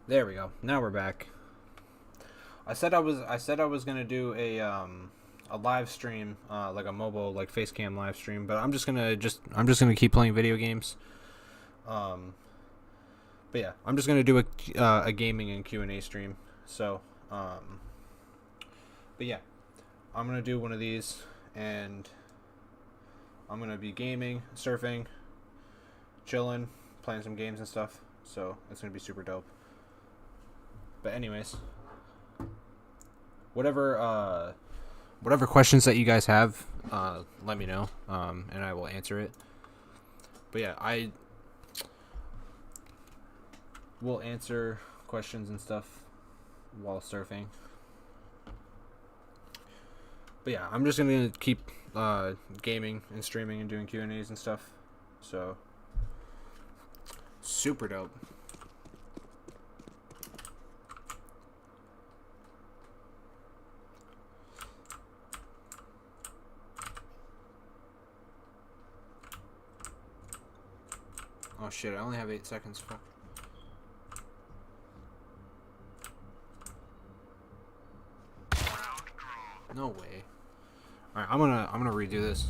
There we go. Now we're back. I said I was gonna do a live stream, like a mobile like face cam live stream, but I'm just gonna keep playing video games. Um, but yeah, I'm just gonna do a gaming and Q&A stream. So, but yeah, I'm gonna do one of these, and I'm gonna be gaming, surfing, chilling, playing some games and stuff. So it's gonna be super dope. But anyways, whatever questions that you guys have, let me know, and I will answer it. But yeah, I will answer questions and stuff while surfing. But yeah, I'm just gonna keep gaming and streaming and doing Q&As and stuff. So super dope. Oh shit, I only have 8 seconds. Fuck. No way. Alright, I'm gonna redo this.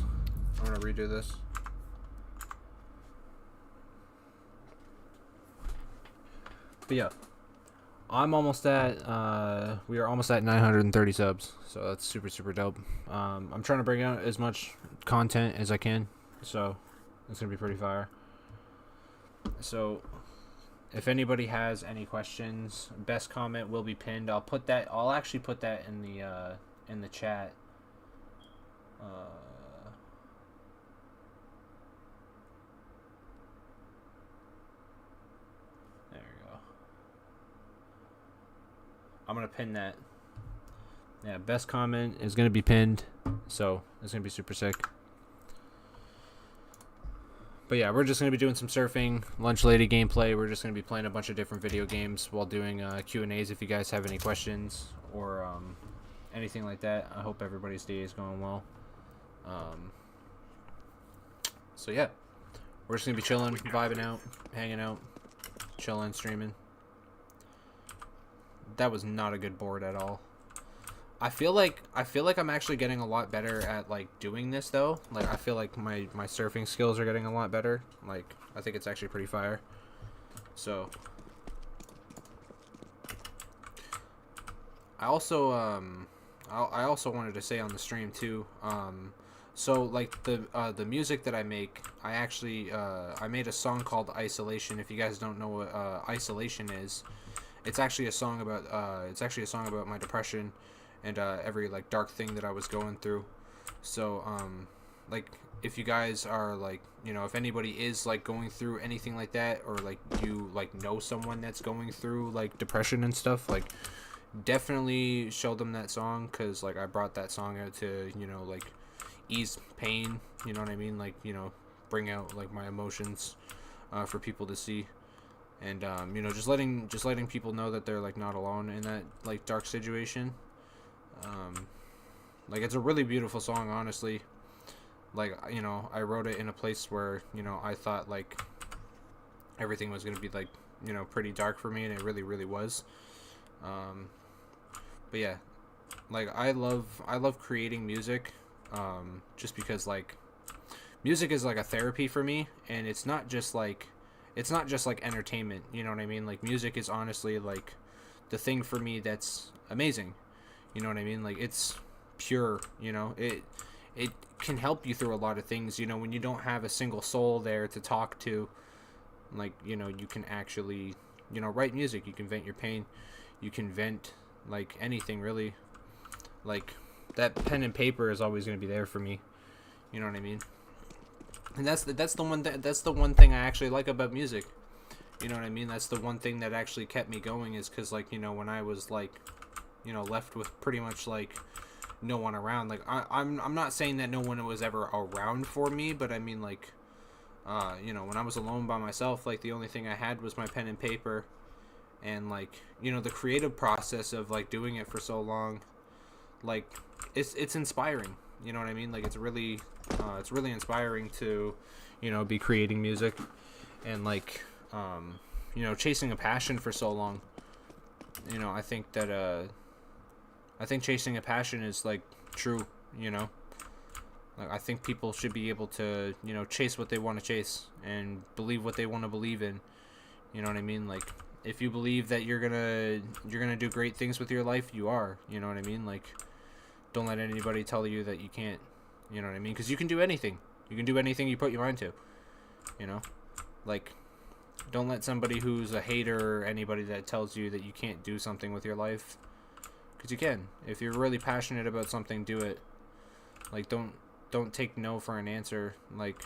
I'm gonna redo this. But yeah. We are almost at 930 subs. So that's super dope. I'm trying to bring out as much content as I can. So it's gonna be pretty fire. So if anybody has any questions, best comment will be pinned. I'll actually put that in the chat. There we go. I'm gonna pin that. Yeah, best comment is gonna be pinned, so it's gonna be super sick. But yeah, we're just going to be doing some surfing, lunch lady gameplay. We're just going to be playing a bunch of different video games while doing Q&As if you guys have any questions or anything like that. I hope everybody's day is going well. So yeah, we're just going to be chilling, vibing out, hanging out, chilling, streaming. That was not a good board at all. I feel like I'm actually getting a lot better at like doing this though. Like I feel like my surfing skills are getting a lot better. Like I think it's actually pretty fire. So I also I also wanted to say on the stream too. So like the music that I make, I actually I made a song called Isolation. If you guys don't know what Isolation is, it's actually a song about my depression and every like dark thing that I was going through. So like if you guys are like, you know, if anybody is like going through anything like that, or like you like know someone that's going through like depression and stuff, like definitely show them that song, because like I brought that song out to, you know, like ease pain, you know what I mean, like, you know, bring out like my emotions for people to see. And you know, just letting people know that they're like not alone in that like dark situation. Like it's a really beautiful song, honestly. Like, you know, I wrote it in a place where, you know, I thought like everything was gonna be like, you know, pretty dark for me, and it really was. But yeah, like I love creating music, just because like music is like a therapy for me, and it's not just like entertainment, you know what I mean? Like music is honestly like the thing for me that's amazing. You know what I mean? Like it's pure, you know. It can help you through a lot of things, you know, when you don't have a single soul there to talk to. Like, you know, you can actually, you know, write music. You can vent your pain. You can vent like anything really. Like that pen and paper is always going to be there for me. You know what I mean? And that's the one thing I actually like about music. You know what I mean? That's the one thing that actually kept me going, is cuz like, you know, when I was like, you know, left with pretty much like no one around, like I'm not saying that no one was ever around for me, but I mean like you know, when I was alone by myself, like the only thing I had was my pen and paper, and like, you know, the creative process of like doing it for so long, like it's inspiring, you know what I mean? Like it's really inspiring to, you know, be creating music and like you know, chasing a passion for so long. you know, I think that I think chasing a passion is like true, you know. Like I think people should be able to, you know, chase what they want to chase and believe what they want to believe in. You know what I mean? Like if you believe that you're gonna do great things with your life, you are. You know what I mean? Like don't let anybody tell you that you can't. You know what I mean? Because you can do anything. You can do anything you put your mind to. You know, like don't let somebody who's a hater or anybody that tells you that you can't do something with your life, because you can. If you're really passionate about something, do it. Like don't take no for an answer. Like,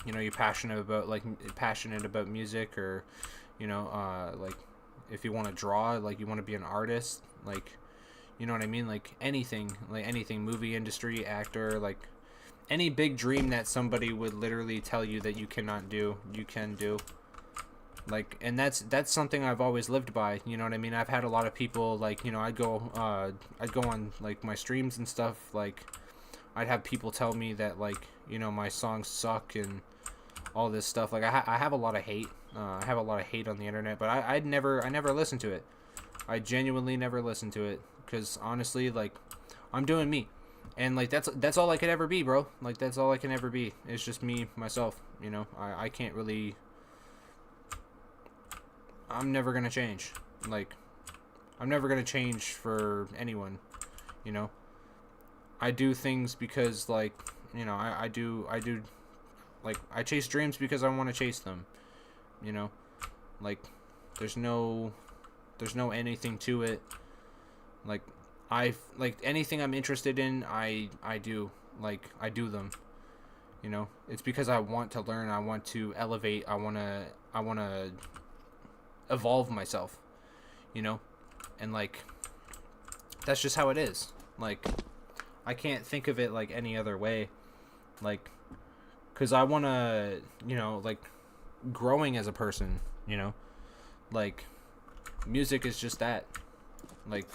you know, you're passionate about music, or you know, like if you want to draw, like you want to be an artist, like, you know what I mean, like anything, movie industry, actor, like any big dream that somebody would literally tell you that you cannot do, you can do. Like, and that's something I've always lived by. You know what I mean? I've had a lot of people, like, you know, I'd go on like my streams and stuff, like I'd have people tell me that, like, you know, my songs suck and all this stuff. Like I have a lot of hate. I have a lot of hate on the internet, but I never listened to it. I genuinely never listened to it, because honestly, like, I'm doing me. And like that's all I could ever be, bro. Like that's all I can ever be. It's just me, myself, you know. I can't really, I'm never gonna change. Like, I'm never gonna change for anyone, you know. I do things because, like, you know, I do, like, I chase dreams because I want to chase them, you know. Like, there's no anything to it. Like, like anything I'm interested in, I do. Like, I do them, you know. It's because I want to learn, I want to elevate, I want to evolve myself, you know. And like that's just how it is. Like I can't think of it like any other way. Like, cuz I want to, you know, like growing as a person, you know. Like music is just that. Like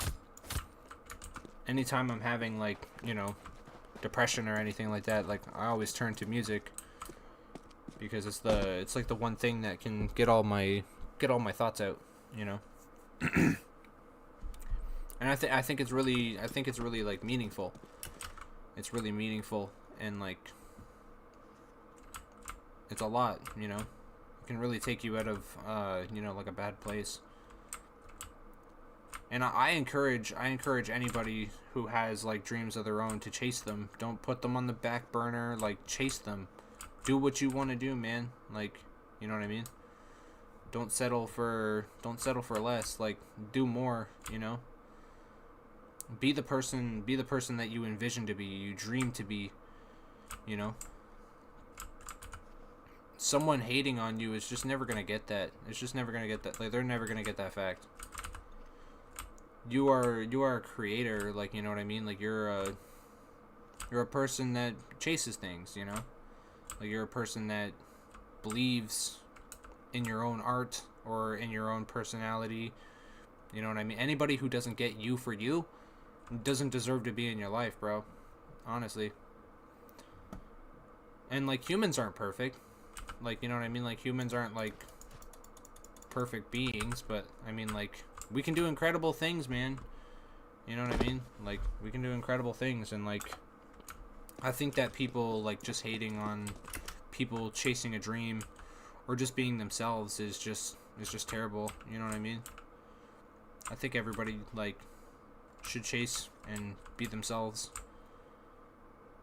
anytime I'm having, like, you know, depression or anything like that, like I always turn to music, because it's like the one thing that can get all my thoughts out, you know. And I think it's really like meaningful. It's really meaningful, and like it's a lot, you know. It can really take you out of you know, like a bad place. And I encourage anybody who has like dreams of their own to chase them. Don't put them on the back burner. Like, chase them. Do what you want to do, man. Like, you know what I mean? Don't settle for less. Like, do more, you know? Be the person that you envision to be, you dream to be, you know? Someone hating on you is just never going to get that. It's just never going to get that. Like, they're never going to get that fact. You are a creator, like, you know what I mean? Like, you're a person that chases things, you know? Like, you're a person that believes in your own art or in your own personality. You know what I mean? Anybody who doesn't get you for you doesn't deserve to be in your life, bro. Honestly. And like, humans aren't perfect. Like, you know what I mean? Like, humans aren't like perfect beings, but I mean, like, we can do incredible things, man. You know what I mean? Like, we can do incredible things. And like, I think that people like just hating on people chasing a dream or just being themselves is just terrible. You know what I mean? I think everybody like should chase and be themselves.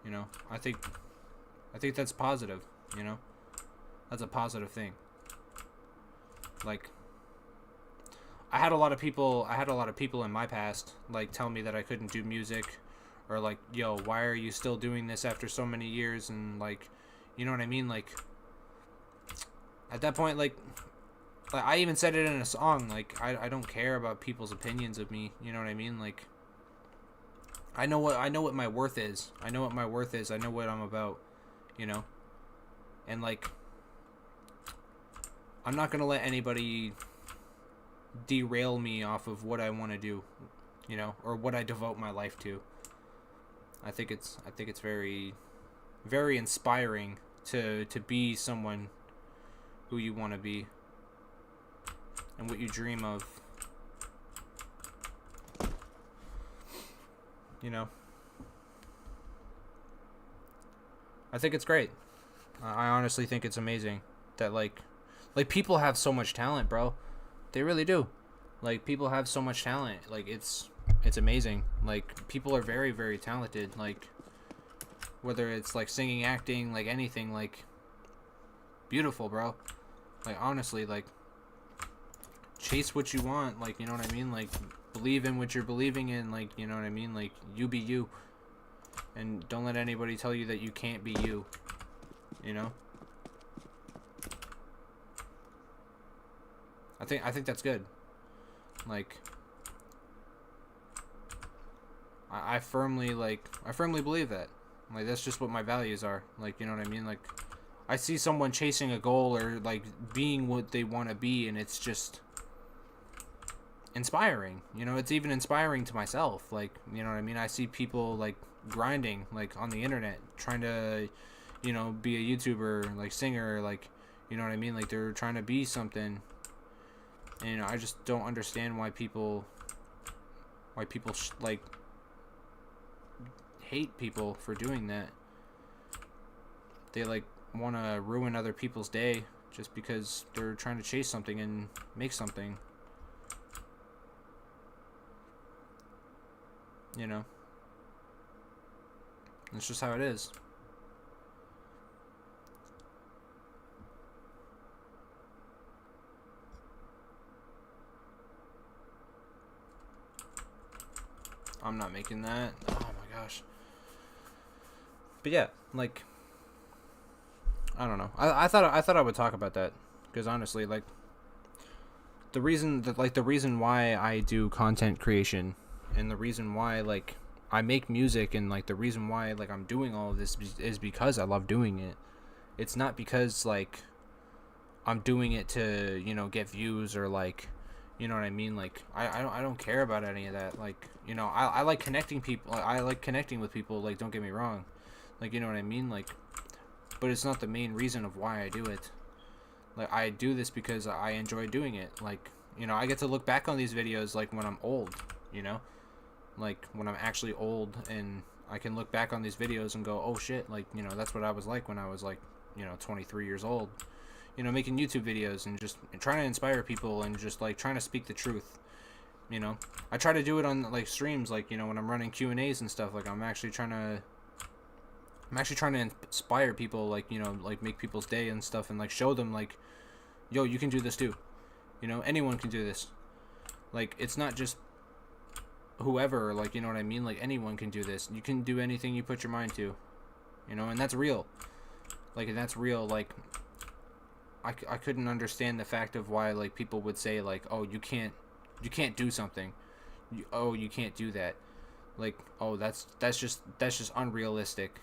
You know, I think that's positive, you know? That's a positive thing. Like, I had a lot of people in my past like tell me that I couldn't do music, or like, yo, why are you still doing this after so many years? And like, you know what I mean? Like, at that point, like I even said it in a song, like, I don't care about people's opinions of me, you know what I mean? Like, I know what my worth is. I know what my worth is. I know what I'm about, you know? And like, I'm not gonna let anybody derail me off of what I want to do, you know, or what I devote my life to. I think it's very, very inspiring to be someone who you want to be and what you dream of. You know, I think it's great. I honestly think it's amazing that like people have so much talent, bro. They really do. Like people have so much talent. Like it's amazing. Like people are very very talented. Like whether it's like singing, acting, like anything, like beautiful, bro. Like honestly, like chase what you want, like you know what I mean? Like believe in what you're believing in, like you know what I mean? Like you be you. And don't let anybody tell you that you can't be you. You know? I think that's good. Like I firmly believe that. Like that's just what my values are. Like you know what I mean? Like I see someone chasing a goal or like being what they want to be, and it's just inspiring. You know, it's even inspiring to myself. Like you know what I mean? I see people like grinding like on the internet trying to, you know, be a YouTuber, like singer, like you know what I mean? Like they're trying to be something. And you know, I just don't understand why people like hate people for doing that. They like want to ruin other people's day just because they're trying to chase something and make something. You know, it's just how it is. I'm not making that. Oh my gosh. But yeah, like I don't know. I thought I would talk about that because honestly, like the reason why I do content creation and the reason why like I make music and like the reason why like I'm doing all of this is because I love doing it. It's not because like I'm doing it to, you know, get views or like, you know what I mean? Like I don't care about any of that. Like, you know, I like connecting people. I like connecting with people. Like, don't get me wrong. Like, you know what I mean? Like, but it's not the main reason of why I do it. Like, I do this because I enjoy doing it. Like, you know, I get to look back on these videos like when I'm old, you know? Like when I'm actually old and I can look back on these videos and go, oh shit, like, you know, that's what I was like when I was like, you know, 23 years old. You know, making YouTube videos and just trying to inspire people and just like trying to speak the truth. You know, I try to do it on like streams, like, you know, when I'm running Q&As and stuff. Like I'm actually trying to inspire people, like, you know, like make people's day and stuff, and like show them like, yo, you can do this too. You know, anyone can do this. Like it's not just whoever, like, you know what I mean? Like anyone can do this. You can do anything you put your mind to. You know, and that's real. Like, and that's real. Like I couldn't understand the fact of why like people would say like, oh, you can't do something, you can't do that, like, oh, that's just unrealistic.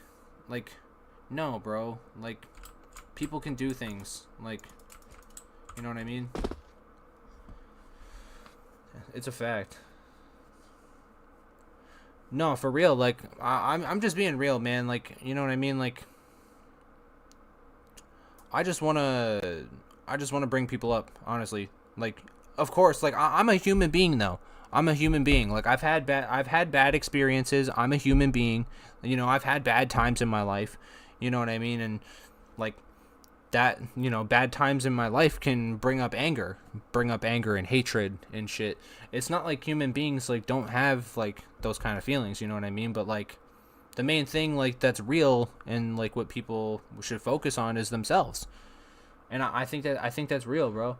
Like, no, bro, like people can do things, like, you know what I mean? It's a fact. No, for real, like I'm just being real, man. Like, you know what I mean? Like I just wanna bring people up, honestly. Like, of course, like I'm a human being though. I'm a human being. Like I've had bad experiences. I'm a human being. You know, I've had bad times in my life. You know what I mean? And like that, you know, bad times in my life can bring up anger and hatred and shit. It's not like human beings like don't have like those kind of feelings, you know what I mean? But like the main thing like that's real and like what people should focus on is themselves. And I think that's real, bro.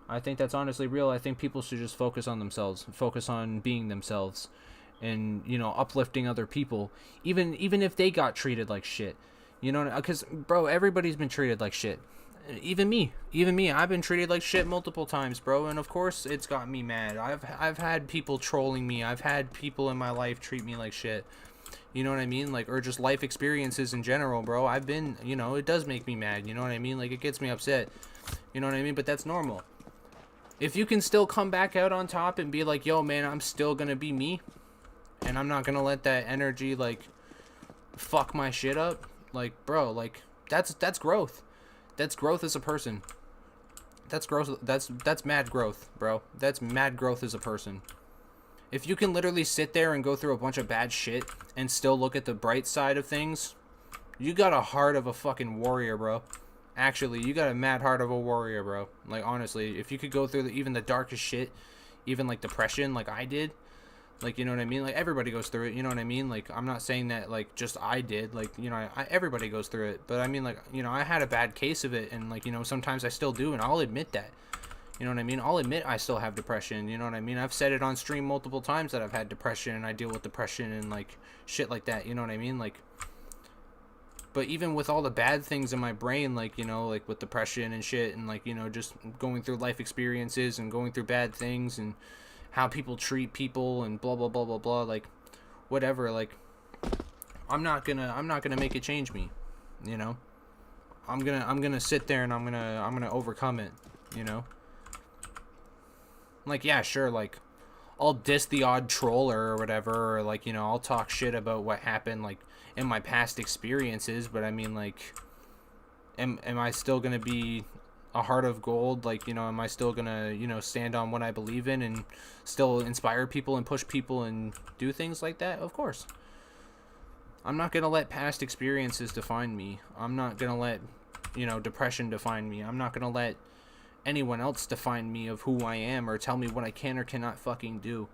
I think that's honestly real. I think people should just focus on themselves, focus on being themselves, and, you know, uplifting other people, even if they got treated like shit. You know, because bro, everybody's been treated like shit. Even me, I've been treated like shit multiple times, bro. And of course, it's got me mad. I've had people trolling me. I've had people in my life treat me like shit. You know what I mean? Like, or just life experiences in general, bro. I've been, you know, it does make me mad. You know what I mean? Like, it gets me upset. You know what I mean? But that's normal. If you can still come back out on top and be like, yo, man, I'm still gonna be me, and I'm not gonna let that energy, like, fuck my shit up, like, bro, like, that's growth. That's growth as a person. That's growth. That's mad growth, bro. That's mad growth as a person. If you can literally sit there and go through a bunch of bad shit and still look at the bright side of things, you got a heart of a fucking warrior, bro. Actually, you got a mad heart of a warrior, bro. Like, honestly, if you could go through even the darkest shit, even like depression, like I did, like, you know what I mean? Like, everybody goes through it, you know what I mean? Like, I'm not saying that, like, just I did. Like, you know, everybody goes through it. But I mean, like, you know, I had a bad case of it, and, like, you know, sometimes I still do, and I'll admit that. You know what I mean? I'll admit I still have depression, you know what I mean? I've said it on stream multiple times that I've had depression, and I deal with depression and, like, shit like that, you know what I mean? Like, but even with all the bad things in my brain, like, you know, like with depression and shit, and, like, you know, just going through life experiences and going through bad things and how people treat people and blah blah blah blah blah, like, whatever, like, I'm not gonna make it change me, you know. I'm gonna sit there and I'm gonna overcome it, you know. Like, yeah, sure, like, I'll diss the odd troller or whatever, or, like, you know, I'll talk shit about what happened, like, in my past experiences, but I mean, like, am I still gonna be a heart of gold? Like, you know, am I still gonna, you know, stand on what I believe in and still inspire people and push people and do things like that? Of course. I'm not gonna let past experiences define me. I'm not gonna let, you know, depression define me. I'm not gonna let anyone else define me of who I am or tell me what I can or cannot fucking do,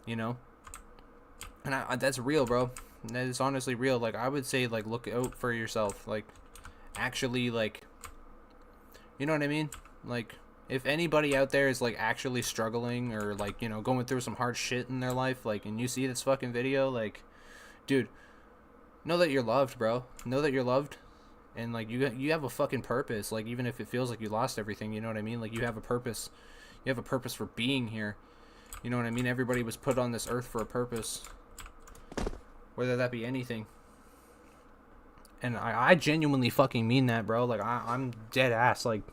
you know. And that's real, bro. That is honestly real. Like, I would say, like, look out for yourself. Like, actually, like, you know what I mean? Like, if anybody out there is, like, actually struggling or, like, you know, going through some hard shit in their life, like, and you see this fucking video, like, dude, know that you're loved, bro. Know that you're loved. And, like, you have a fucking purpose. Like, even if it feels like you lost everything, you know what I mean? Like, you have a purpose. You have a purpose for being here. You know what I mean? Everybody was put on this earth for a purpose. Whether that be anything. And I genuinely fucking mean that, bro. Like, I'm dead ass. Like,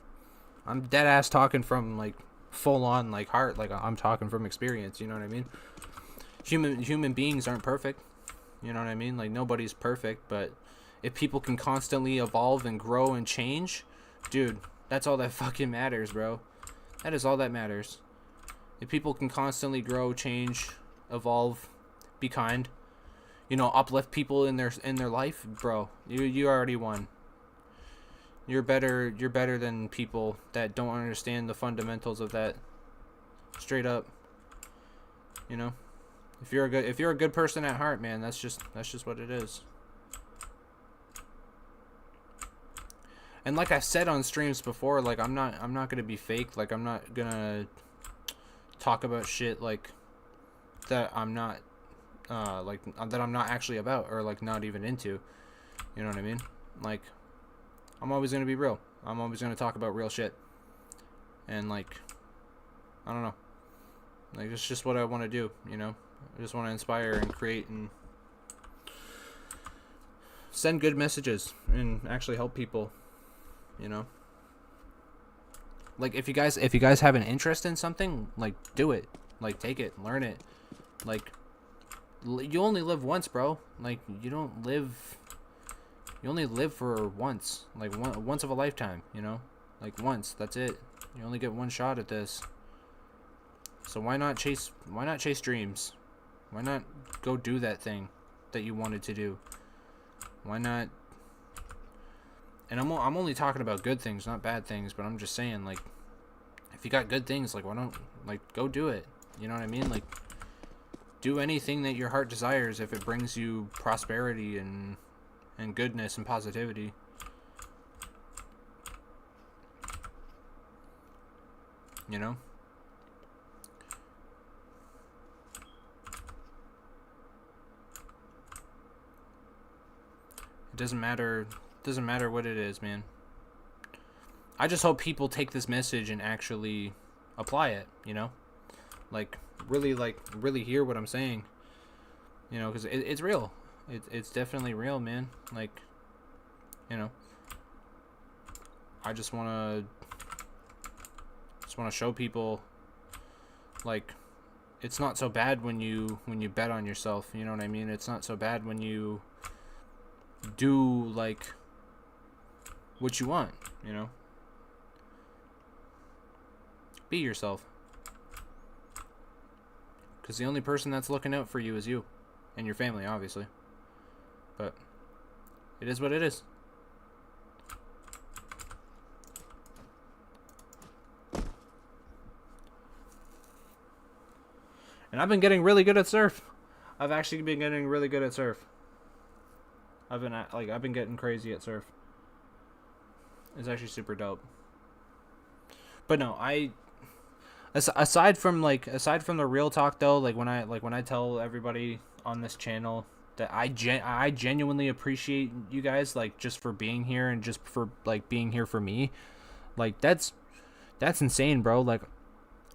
I'm dead ass talking from, like, full on, like, heart. Like, I'm talking from experience. You know what I mean? Human beings aren't perfect. You know what I mean? Like, nobody's perfect, but if people can constantly evolve and grow and change, dude, that's all that fucking matters, bro. That is all that matters. If people can constantly grow, change, evolve, be kind, you know, uplift people in their life, bro, you already won. You're better than people that don't understand the fundamentals of that. Straight up. You know? If you're a good person at heart, man, that's just what it is. And like I said on streams before, like, I'm not gonna be fake. Like, I'm not gonna talk about shit like that I'm not that I'm not actually about, or, like, not even into. You know what I mean? Like, I'm always gonna be real. I'm always gonna talk about real shit. And, like, I don't know. Like, it's just what I want to do, you know? I just want to inspire and create and send good messages and actually help people. You know, like, if you guys have an interest in something, like, do it, like, take it, learn it. Like, you only live once, bro. Like, you only live for once, like, once of a lifetime, you know, like, once, that's it. You only get one shot at this. So why not chase dreams? Why not go do that thing that you wanted to do? Why not? And I'm only talking about good things, not bad things, but I'm just saying, like, if you got good things, like, why don't, like, go do it? You know what I mean? Like, do anything that your heart desires if it brings you prosperity and goodness and positivity. You know? It doesn't matter what it is, man. I just hope people take this message and actually apply it, you know? Like, really hear what I'm saying. You know, because it's real. It's definitely real, man. Like, you know, I just want to show people, like, it's not so bad when you bet on yourself, you know what I mean? It's not so bad when you do, like, what you want, you know? Be yourself. because the only person that's looking out for you is you and your family, obviously. But it is what it is. And I've been getting really good at surf. I've actually been getting really good at surf. I've been getting crazy at surf. It's actually super dope. But no, aside from the real talk though, when I tell everybody on this channel that I genuinely appreciate you guys, like, just for being here and just for like being here for me, like that's insane, bro. Like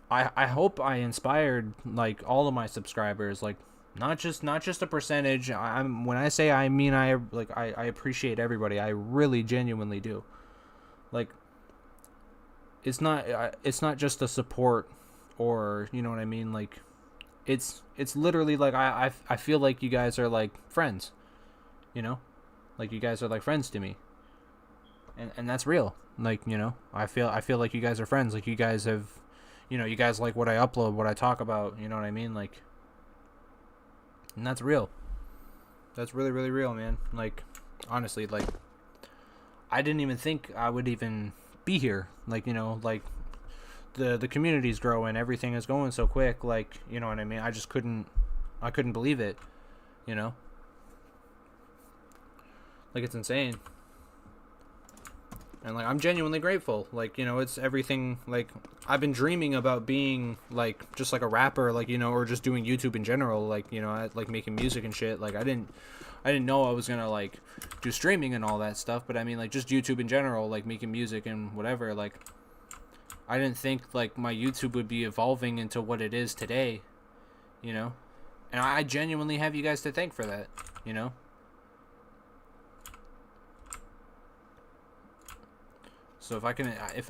I hope I inspired like all of my subscribers, like not just a percentage. I'm when I say I mean I appreciate everybody. I really genuinely do. Like it's not just a support, or you know what I mean, like it's literally like I feel like you guys are like friends, you know? Like you guys are like friends to me. And that's real. Like, you know, I feel like you guys are friends. Like you guys have, you know, you guys like what I upload, what I talk about, you know what I mean? Like, and that's real. That's really, really real, man. Like, honestly, like, I didn't even think I would even be here. Like, you know, like, the community's growing, everything is going so quick. Like, you know what I mean? I couldn't believe it, you know? Like, it's insane. And like I'm genuinely grateful. Like, you know, it's everything. Like I've been dreaming about being like just like a rapper, like, you know, or just doing YouTube in general, like, you know, like making music and shit. Like I didn't know I was gonna like do streaming and all that stuff, but I mean like just YouTube in general, like making music and whatever. Like I didn't think like my YouTube would be evolving into what it is today, you know. And I genuinely have you guys to thank for that, you know. So if I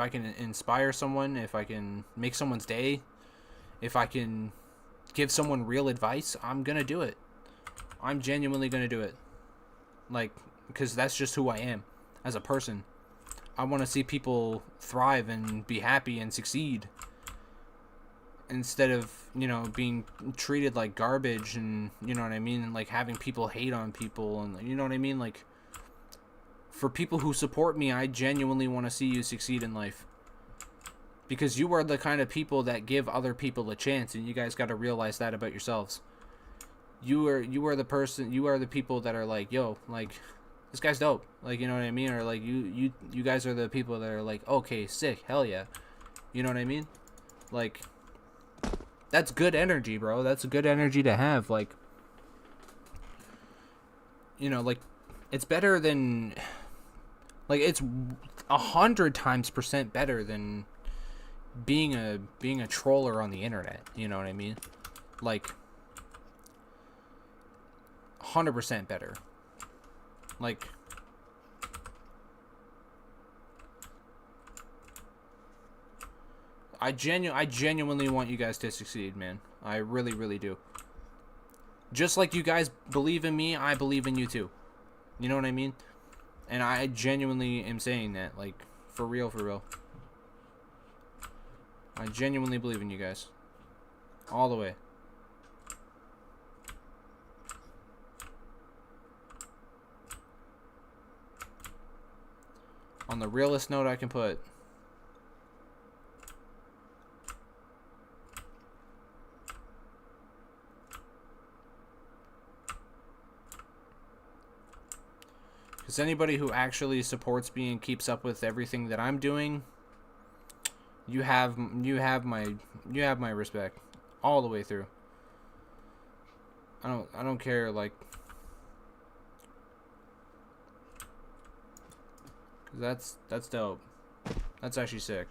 can inspire someone, if I can make someone's day, if I can give someone real advice, I'm going to do it. I'm genuinely going to do it. Like, because that's just who I am as a person. I want to see people thrive and be happy and succeed, instead of, you know, being treated like garbage, and you know what I mean, and like having people hate on people, and you know what I mean. Like, for people who support me, I genuinely want to see you succeed in life, because you are the kind of people that give other people a chance, and you guys got to realize that about yourselves. You are the people that are like, yo, like, this guy's dope, like, you know what I mean, or like you guys are the people that are like, okay, sick, hell yeah, you know what I mean. Like, that's good energy, bro. That's a good energy to have. Like, you know, like, it's better than, like, it's 100 times% better than being a troller on the internet. You know what I mean? Like, 100% better. Like, I genuinely want you guys to succeed, man. I really, really do. Just like you guys believe in me, I believe in you too. You know what I mean? And I genuinely am saying that, like, for real, for real. I genuinely believe in you guys. All the way. On the realest note I can put. Because anybody who actually supports me and keeps up with everything that I'm doing, you have my respect all the way through. I don't care, like, that's dope. That's actually sick.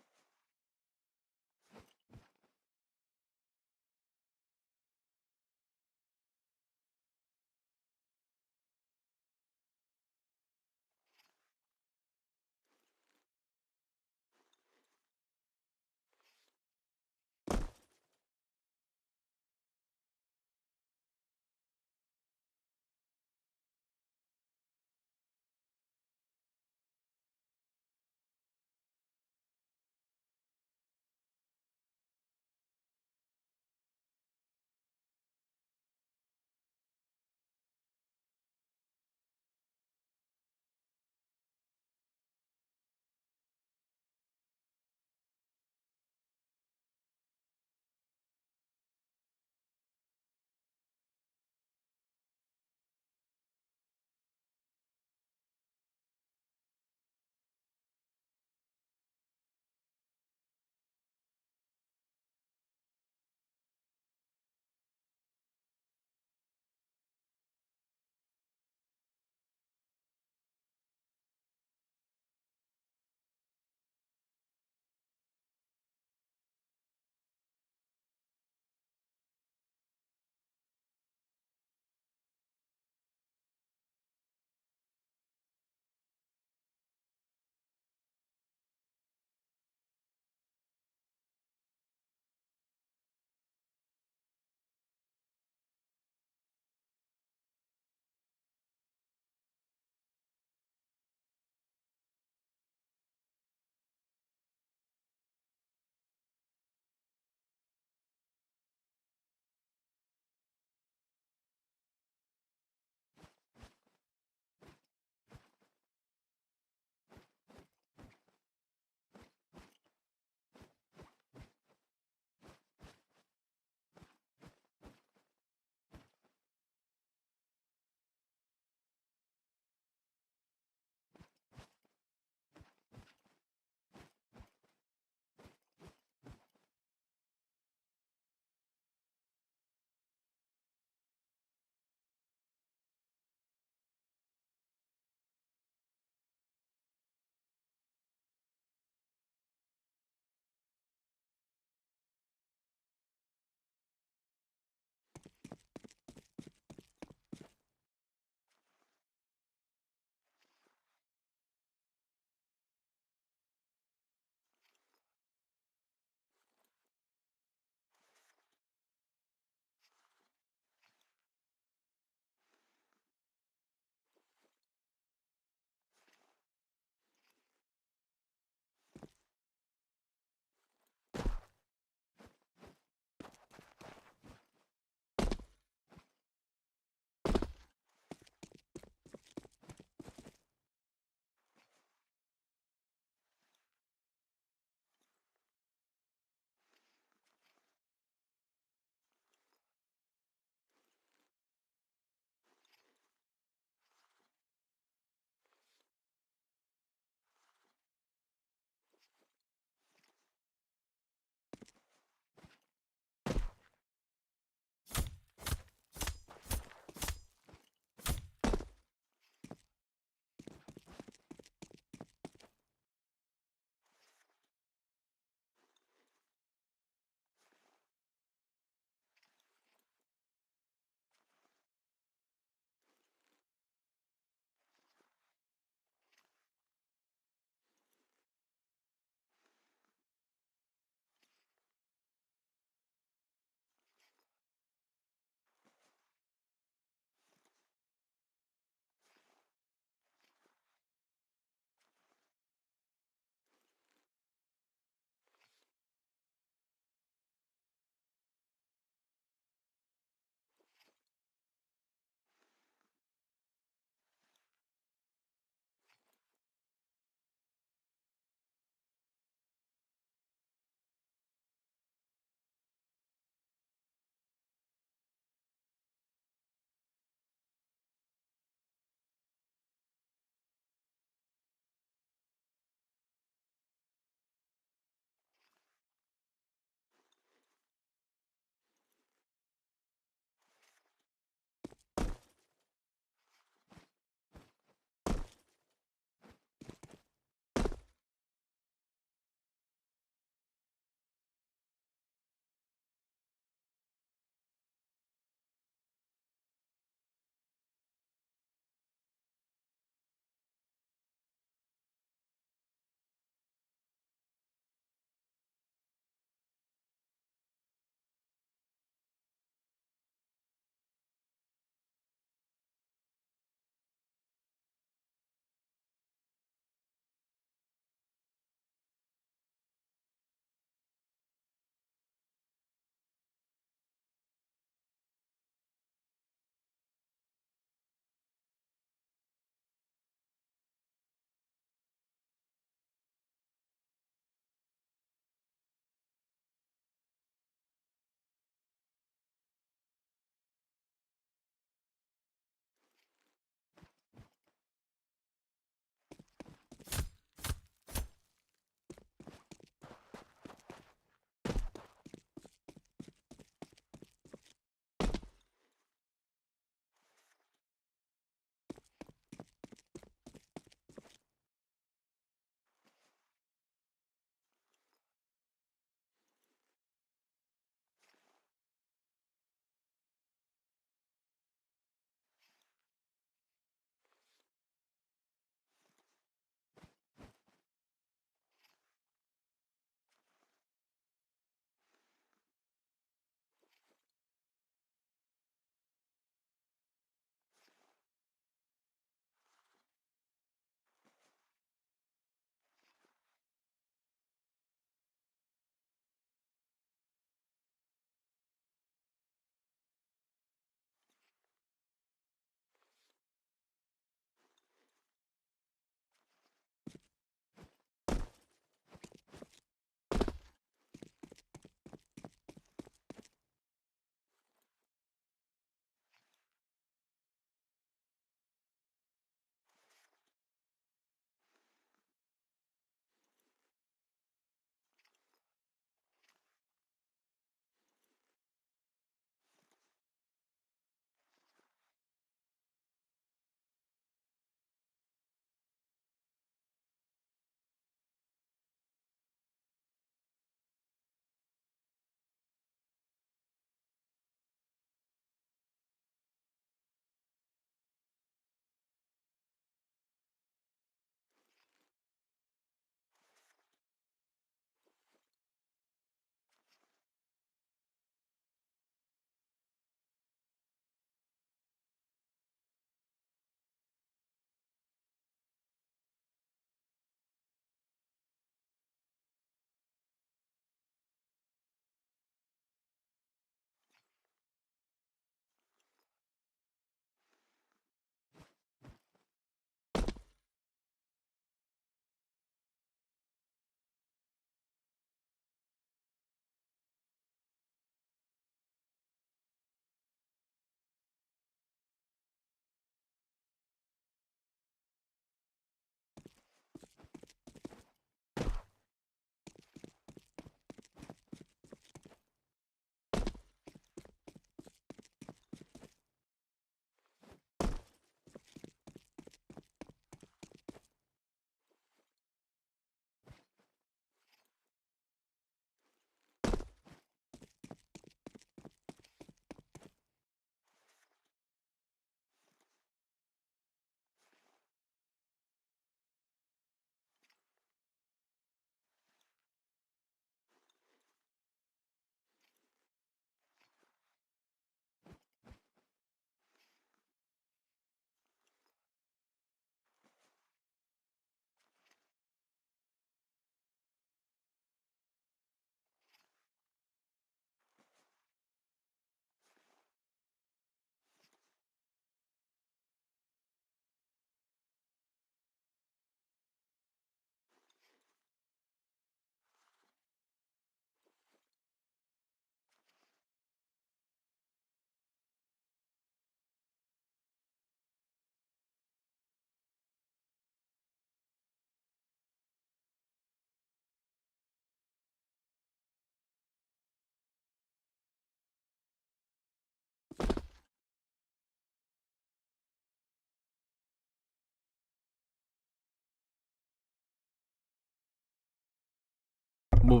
What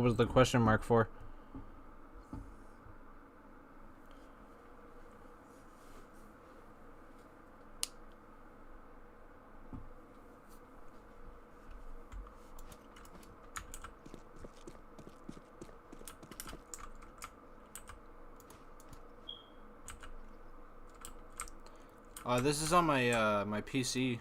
was the question mark for? This is on my my PC.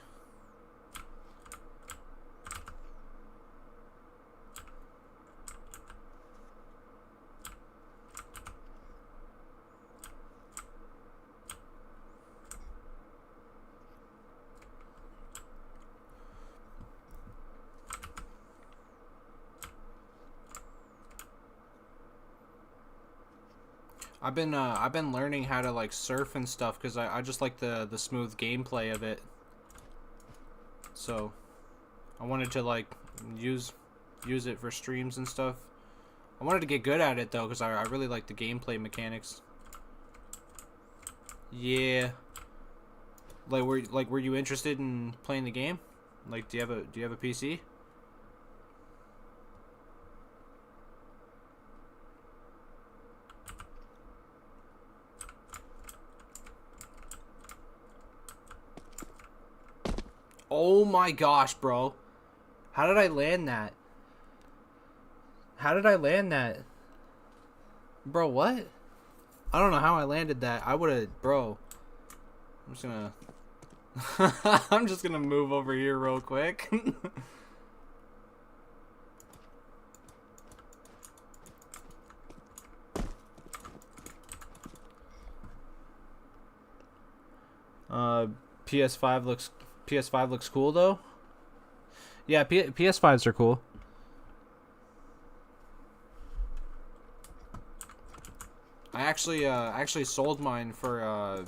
I've been learning how to like surf and stuff because I just like the smooth gameplay of it. So I wanted to like use it for streams and stuff. I wanted to get good at it though because I really like the gameplay mechanics. Yeah. Were you interested in playing the game? Like do you have a PC? Oh my gosh, bro. How did I land that? How did I land that? Bro, what? I don't know how I landed that. I would have, bro. I'm just gonna I'm just gonna move over here real quick. uh PS5 looks cool though. Yeah, PS5s are cool. I actually sold mine for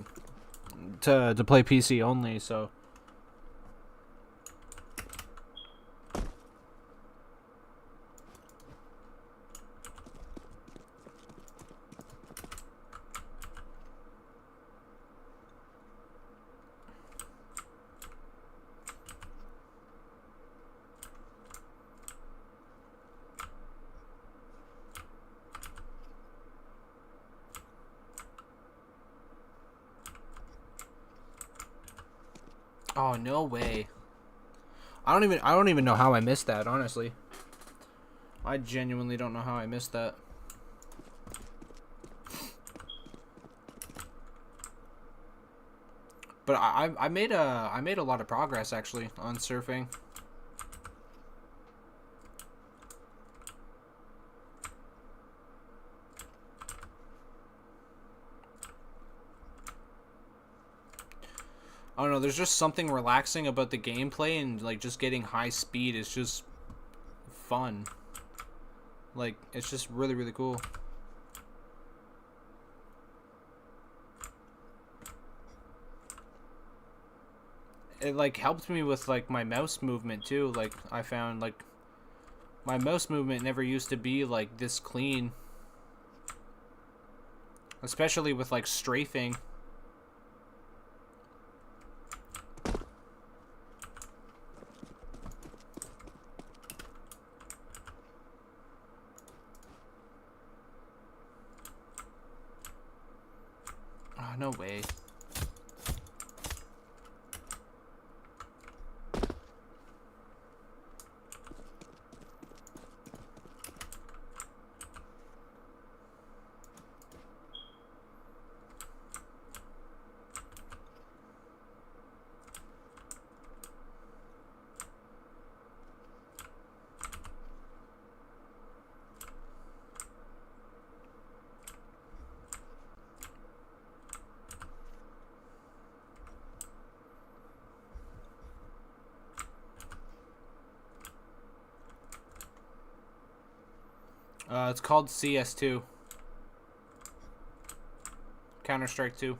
to play PC only, so oh no way. I don't even know how I missed that, honestly. I genuinely don't know how I missed that. But I made a lot of progress actually on surfing. I don't know, there's just something relaxing about the gameplay, and like just getting high speed is just fun. Like it's just really really cool. It like helped me with like my mouse movement too. Like I found like my mouse movement never used to be like this clean, especially with like strafing. Oh, no way. It's called CS2. Counter-Strike 2.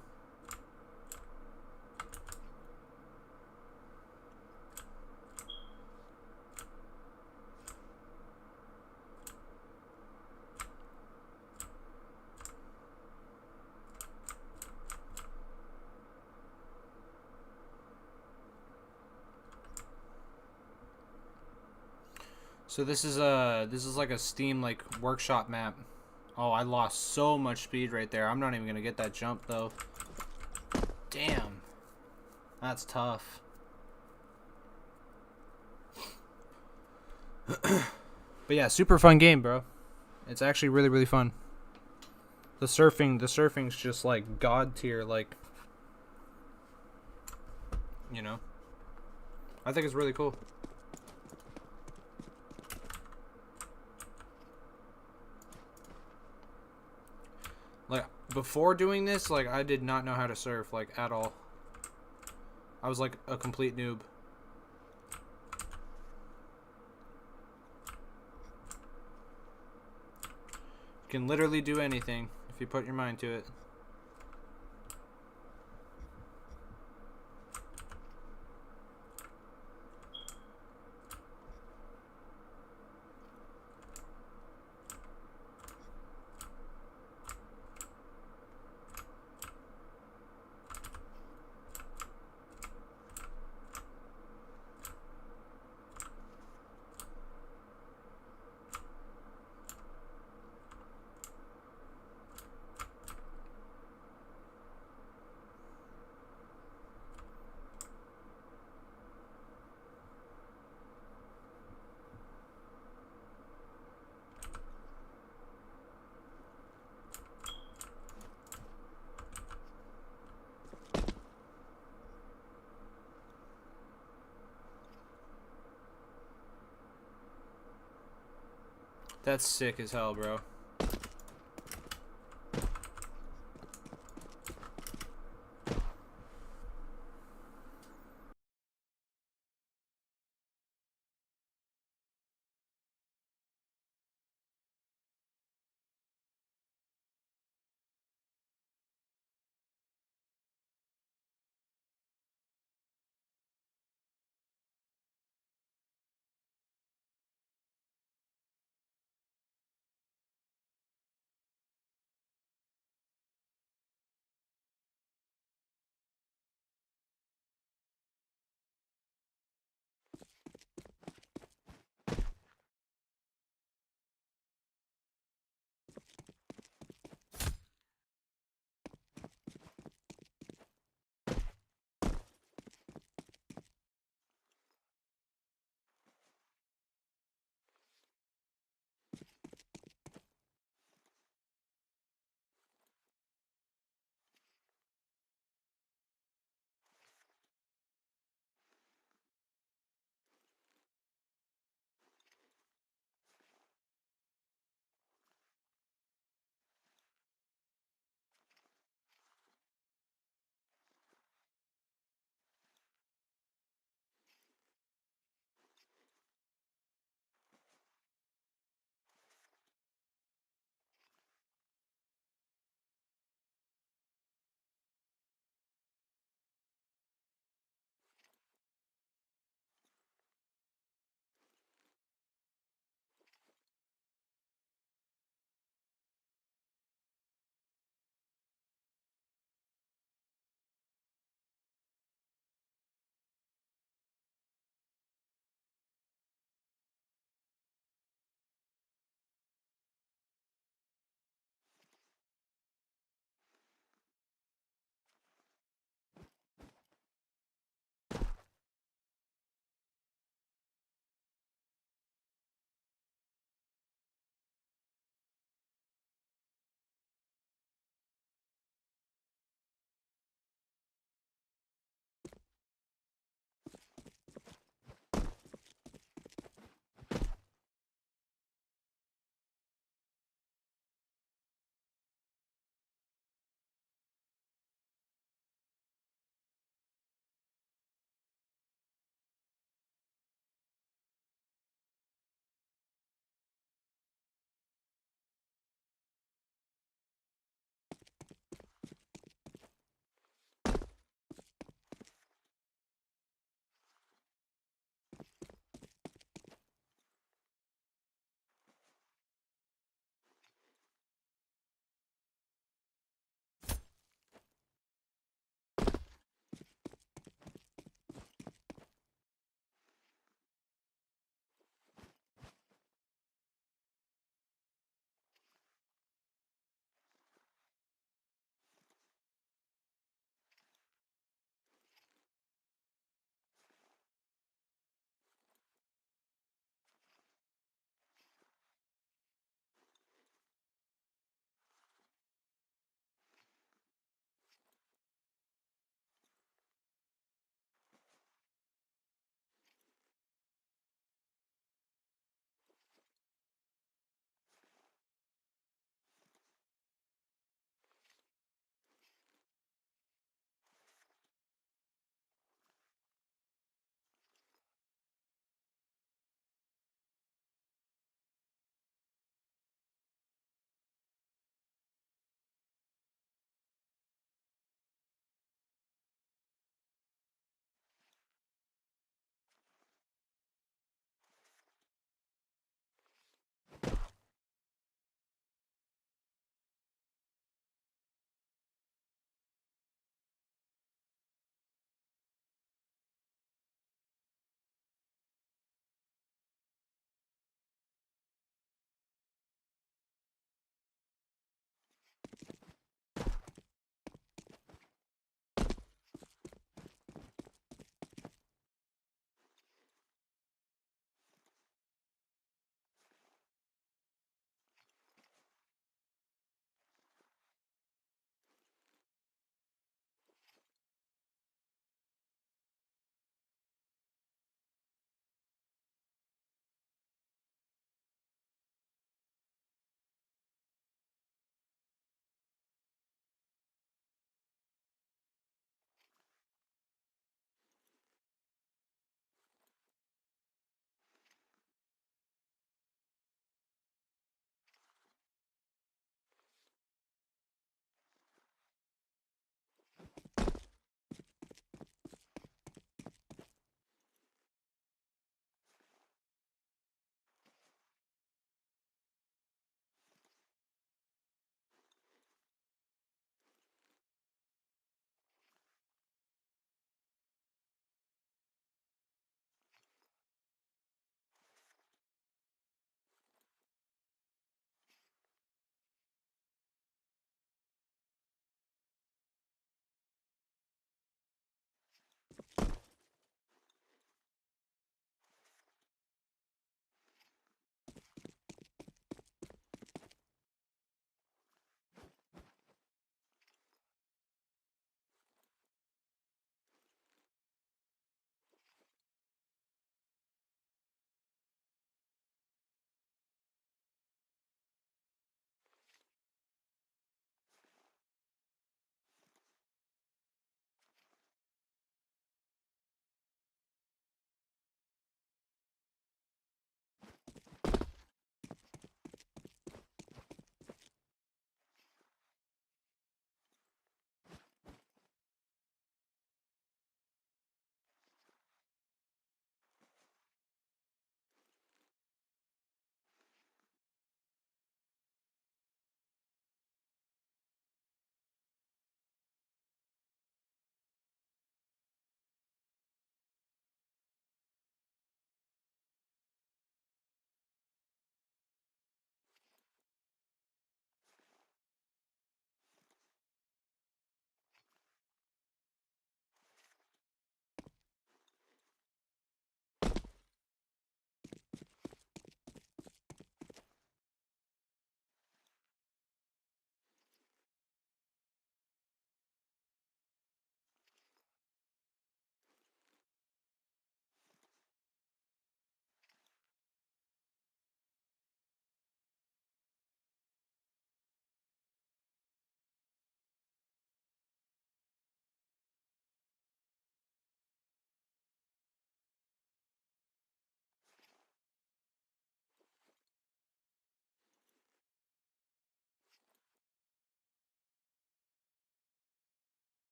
So this is like a Steam like workshop map. Oh, I lost so much speed right there. I'm not even gonna get that jump though. Damn. That's tough. But yeah, super fun game, bro. It's actually really, really fun. The surfing's just like god tier, like, you know. I think it's really cool. Like before doing this, like I did not know how to surf like at all. I was like a complete noob. You can literally do anything if you put your mind to it. That's sick as hell, bro.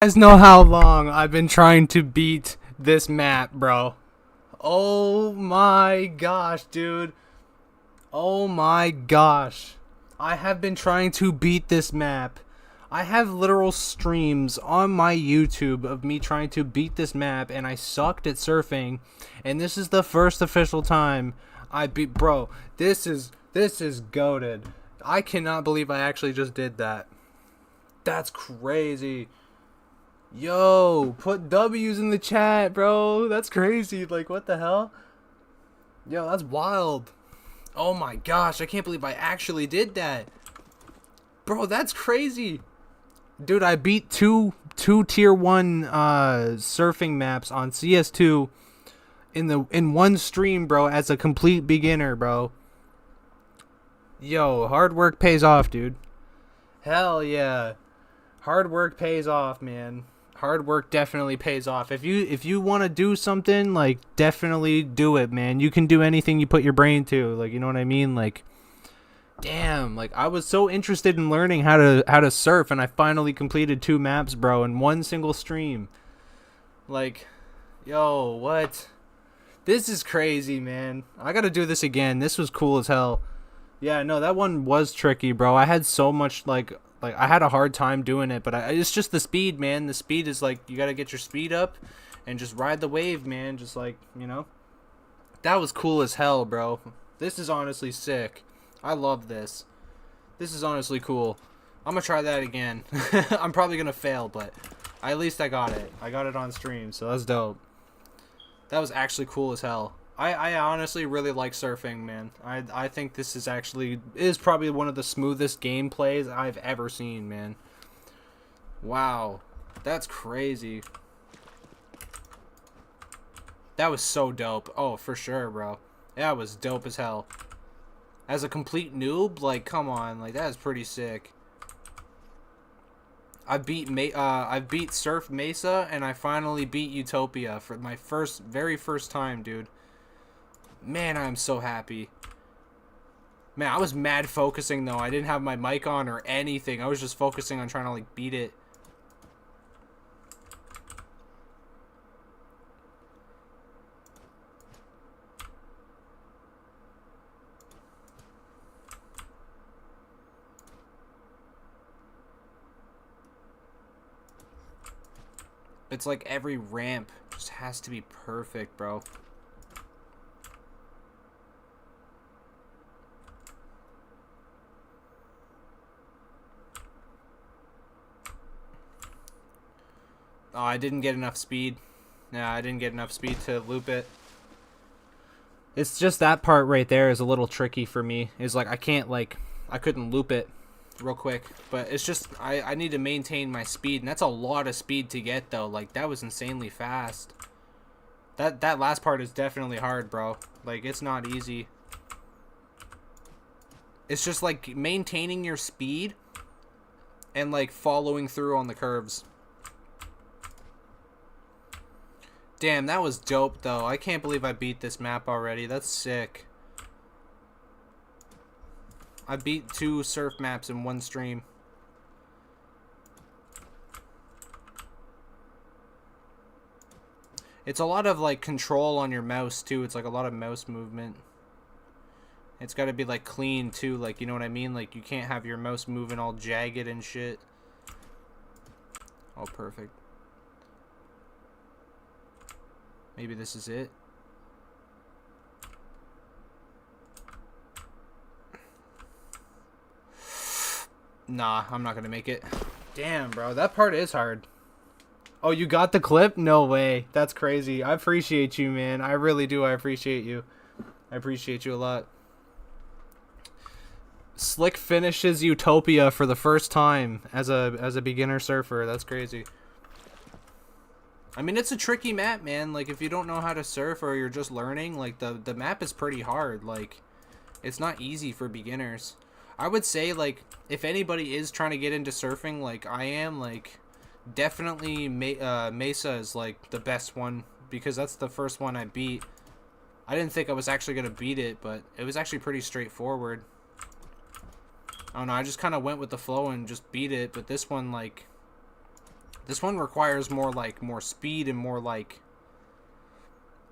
Guys know how long I've been trying to beat this map, bro. Oh my gosh, dude. Oh my gosh. I have been trying to beat this map. I have literal streams on my YouTube of me trying to beat this map, and I sucked at surfing, and this is the first official time I beat. Bro, this is goated. I cannot believe I actually just did that. That's crazy. Yo, put W's in the chat, bro. That's crazy. Like, what the hell? Yo, that's wild. Oh my gosh, I can't believe I actually did that. Bro, that's crazy. Dude, I beat two tier 1 surfing maps on CS2 in one stream, bro, as a complete beginner, bro. Yo, hard work pays off, dude. Hell yeah. Hard work pays off, man. Hard work definitely pays off. If you want to do something, like, definitely do it, man. You can do anything you put your brain to. Like, you know what I mean? Like, damn, like, I was so interested in learning how to surf, and I finally completed 2 maps, bro, in one single stream. Like, yo, what? This is crazy, man. I gotta do this again. This was cool as hell. Yeah, no, that one was tricky, bro. I had so much, like I had a hard time doing it, but it's just the speed, man. The speed is, like, you gotta get your speed up and just ride the wave, man. Just, like, you know. That was cool as hell, bro. This is honestly sick. I love this. This is honestly cool. I'm gonna try that again. I'm probably gonna fail, but at least I got it. I got it on stream, so that's dope. That was actually cool as hell. I honestly really like surfing, man. I think this is probably one of the smoothest gameplays I've ever seen, man. Wow. That's crazy. That was so dope. Oh, for sure, bro. That was dope as hell. As a complete noob, like, come on, like, that is pretty sick. I beat Surf Mesa, and I finally beat Utopia for my very first time, dude. Man, I'm so happy. Man, I was mad focusing, though. I didn't have my mic on or anything. I was just focusing on trying to, like, beat it. It's like every ramp just has to be perfect, bro. Oh, I didn't get enough speed. Yeah, I didn't get enough speed to loop it. It's just that part right there is a little tricky for me. It's like I couldn't loop it real quick. But it's just, I need to maintain my speed. And that's a lot of speed to get, though. Like, that was insanely fast. That last part is definitely hard, bro. Like, it's not easy. It's just, like, maintaining your speed and, like, following through on the curves. Damn, that was dope, though. I can't believe I beat this map already. That's sick. I beat 2 surf maps in one stream. It's a lot of, like, control on your mouse, too. It's, like, a lot of mouse movement. It's got to be, like, clean, too. Like, you know what I mean? Like, you can't have your mouse moving all jagged and shit. Oh, perfect. Maybe this is it. Nah, I'm not gonna make it. Damn, bro, that part is hard. Oh, you got the clip? No way. That's crazy. I appreciate you, man. I really do. I appreciate you. I appreciate you a lot. Slick finishes Utopia for the first time as a beginner surfer. That's crazy. I mean, it's a tricky map, man. Like, if you don't know how to surf or you're just learning, like, the map is pretty hard. Like, it's not easy for beginners. I would say, like, if anybody is trying to get into surfing like I am, like, definitely Mesa is, like, the best one because that's the first one I beat. I didn't think I was actually going to beat it, but it was actually pretty straightforward. I don't know, I just kind of went with the flow and just beat it, but this one, like, This one requires more like more speed and more like,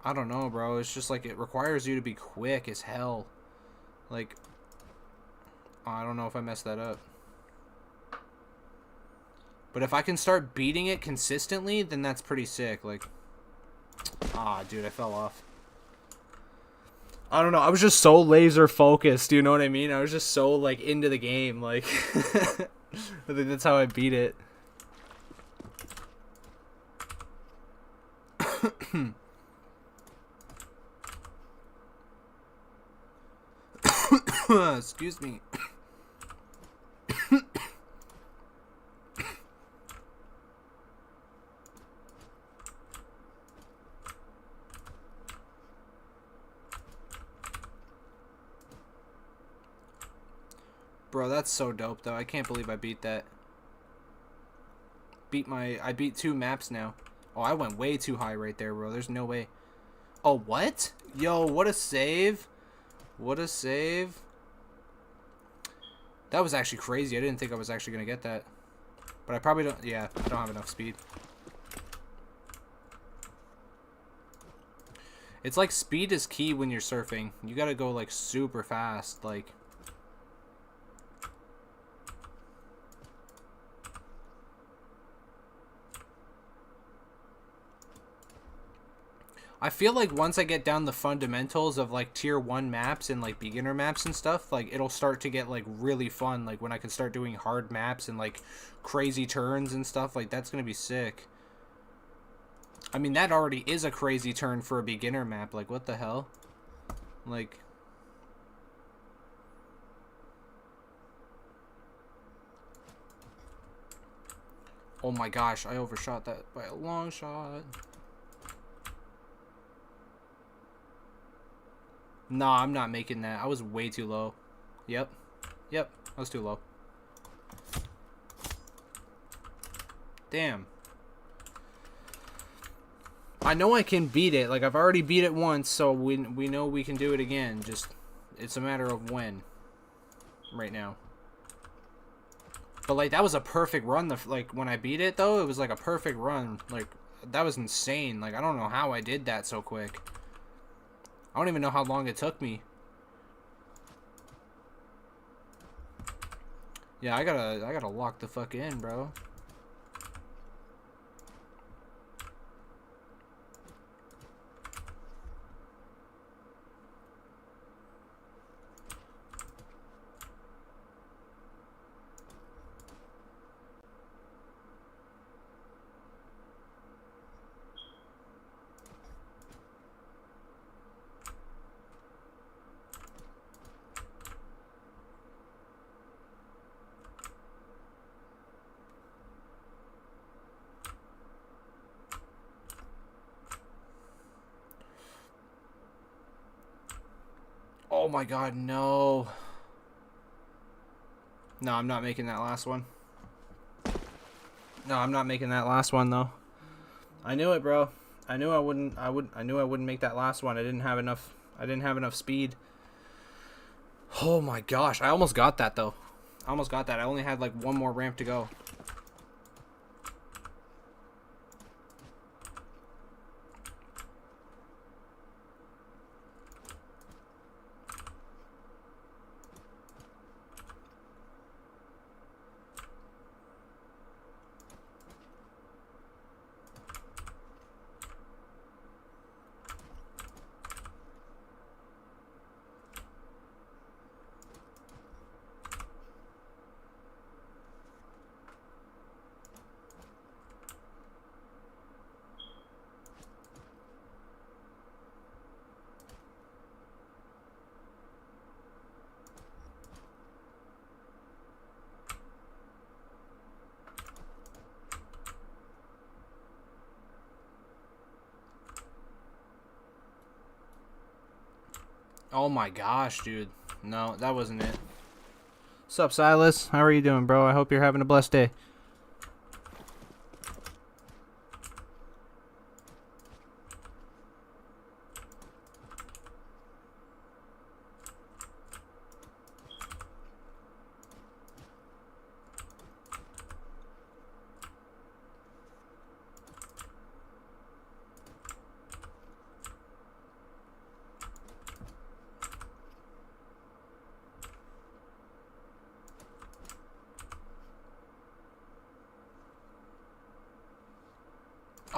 I don't know, bro. It's just like it requires you to be quick as hell. Like, oh, I don't know if I messed that up. But if I can start beating it consistently, then that's pretty sick. Like, ah, dude, I fell off. I don't know. I was just so laser focused. You know what I mean? I was just so like into the game. Like, I think that's how I beat it. Excuse me. Bro, that's so dope though. I can't believe I beat that. I beat 2 maps now. Oh, I went way too high right there, bro. There's no way. Oh, what? Yo, what a save. What a save. That was actually crazy. I didn't think I was actually going to get that. But I probably don't... Yeah, I don't have enough speed. It's like speed is key when you're surfing. You got to go like super fast. Like... I feel like once I get down the fundamentals of like tier 1 maps and like beginner maps and stuff, like it'll start to get like really fun. Like when I can start doing hard maps and like crazy turns and stuff, like that's gonna be sick. I mean, that already is a crazy turn for a beginner map. Like what the hell? Like... Oh my gosh, I overshot that by a long shot. Nah, I'm not making that. I was way too low. Yep. Yep, I was too low. Damn. I know I can beat it. Like, I've already beat it once, so we know we can do it again. Just, it's a matter of when. Right now. But, like, that was a perfect run. Like, when I beat it, though, it was, like, a perfect run. Like, that was insane. Like, I don't know how I did that so quick. I don't even know how long it took me. Yeah, I gotta lock the fuck in, bro. Oh my god, no. No, I'm not making that last one. No, I'm not making that last one though. I knew it, bro. I knew I wouldn't make that last one. I didn't have enough speed. Oh my gosh, I almost got that though. I almost got that. I only had like one more ramp to go. Oh my gosh, dude. No, that wasn't it. What's up, Silas? How are you doing, bro? I hope you're having a blessed day.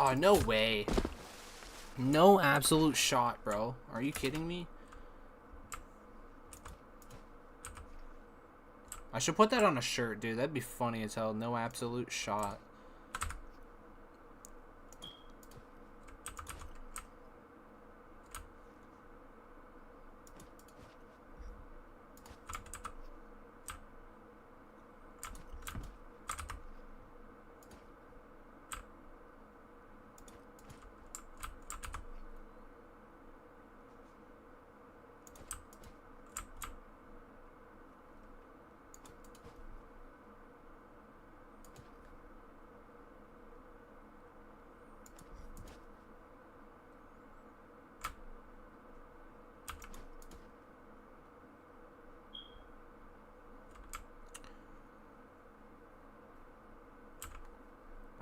Oh, no way. No absolute shot, bro. Are you kidding me? I should put that on a shirt, dude. That'd be funny as hell. No absolute shot.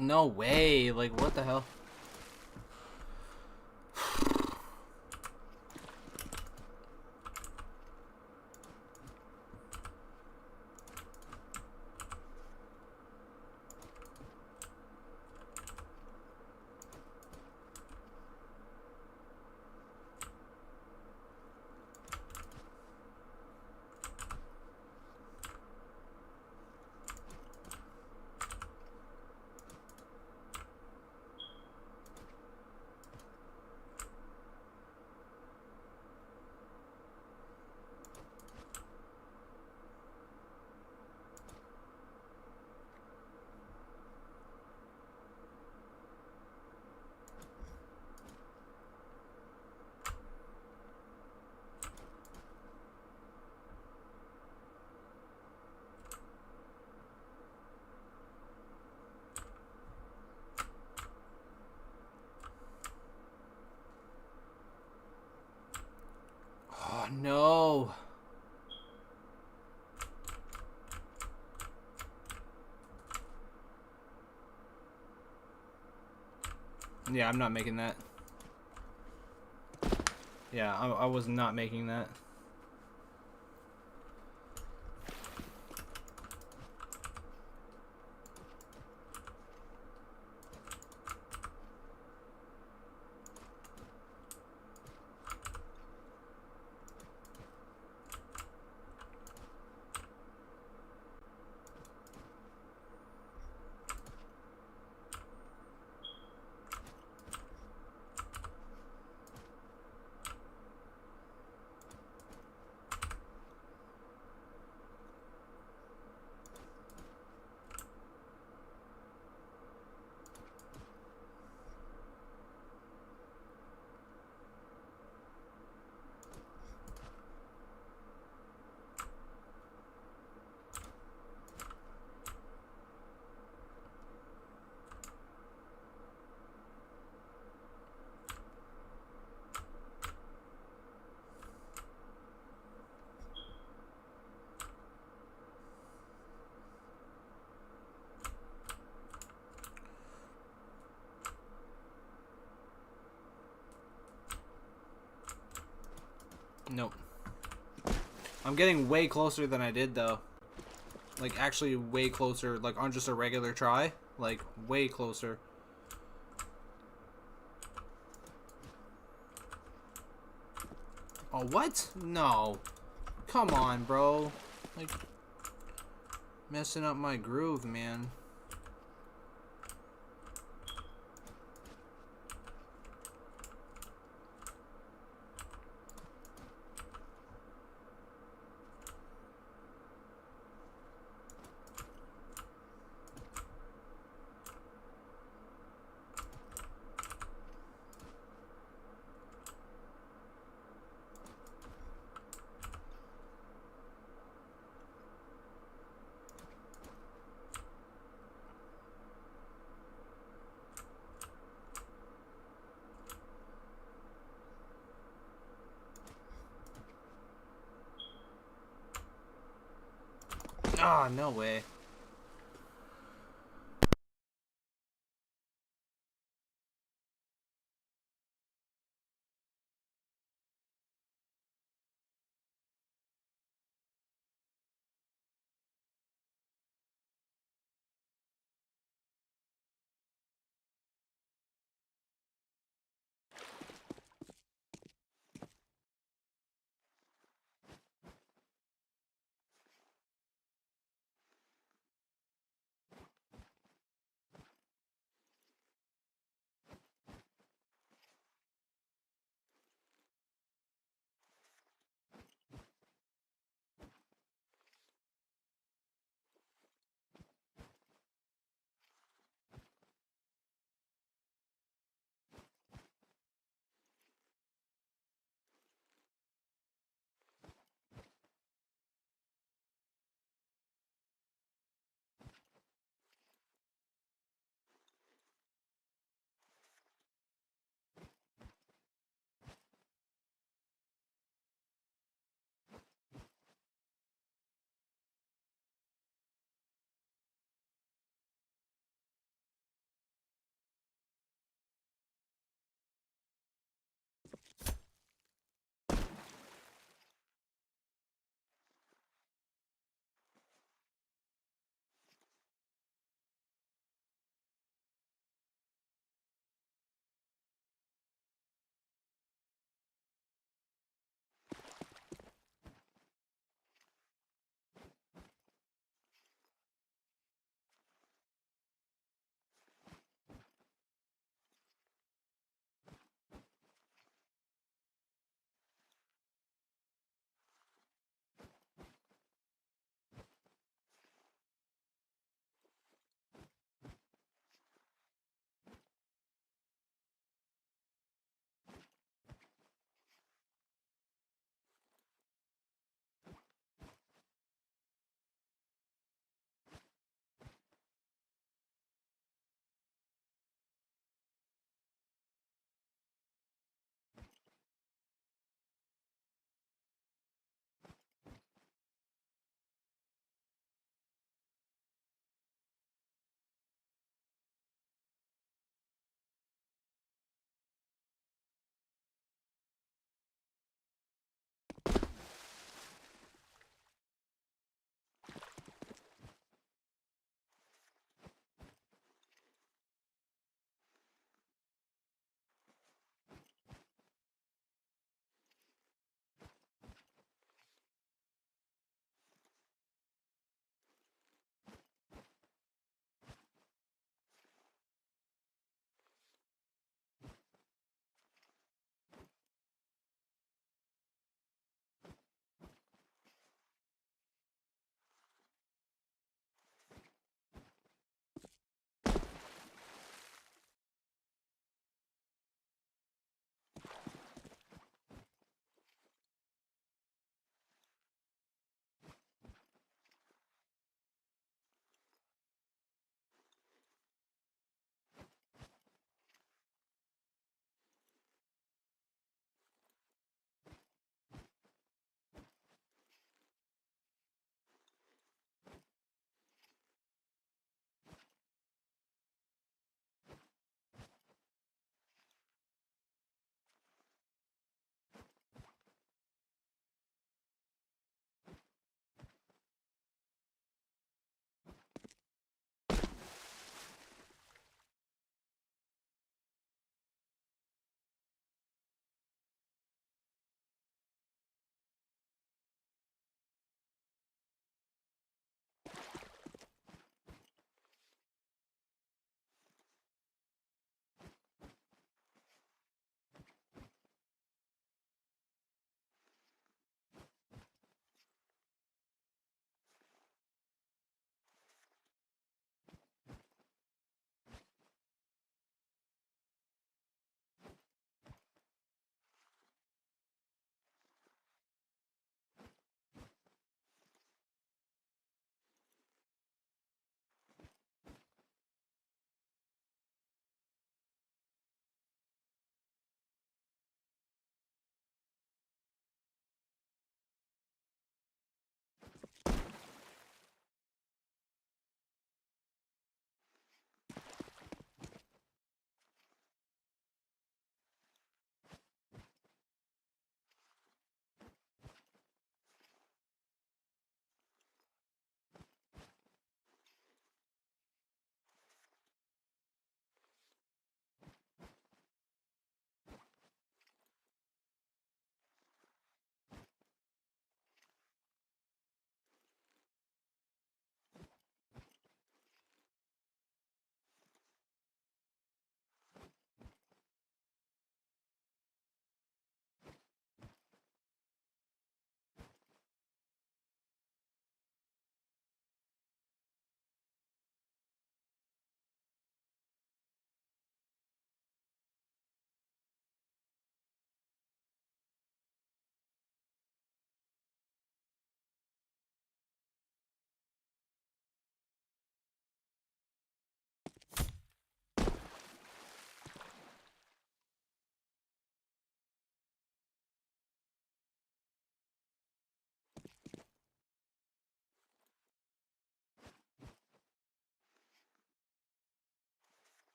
No way. Like, what the hell? Oh, no. Yeah, I'm not making that. Yeah, I was not making that. Nope. I'm getting way closer than I did, though. Like, actually way closer. Like, on just a regular try. Like, way closer. Oh, what? No. Come on, bro. Like, messing up my groove, man. Ah, no way.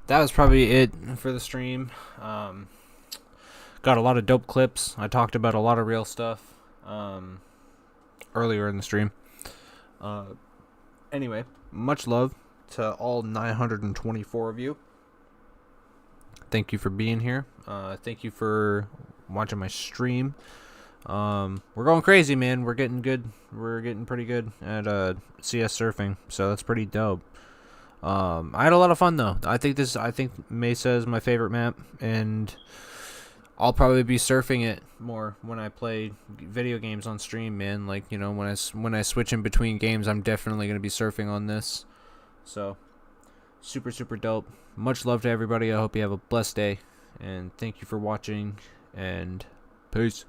that was probably it for the stream. Got a lot of dope clips. I talked about a lot of real stuff earlier in the stream. Anyway, much love to all 924 of you. Thank you for being here. Thank you for watching my stream. We're going crazy, man. We're getting good. We're getting pretty good at CS surfing, so that's pretty dope. I had a lot of fun though. I think Mesa is my favorite map, and I'll probably be surfing it more when I play video games on stream, man. Like, you know, when I switch in between games, I'm definitely gonna be surfing on this. So, super dope. Much love to everybody. I hope you have a blessed day, and thank you for watching, and peace.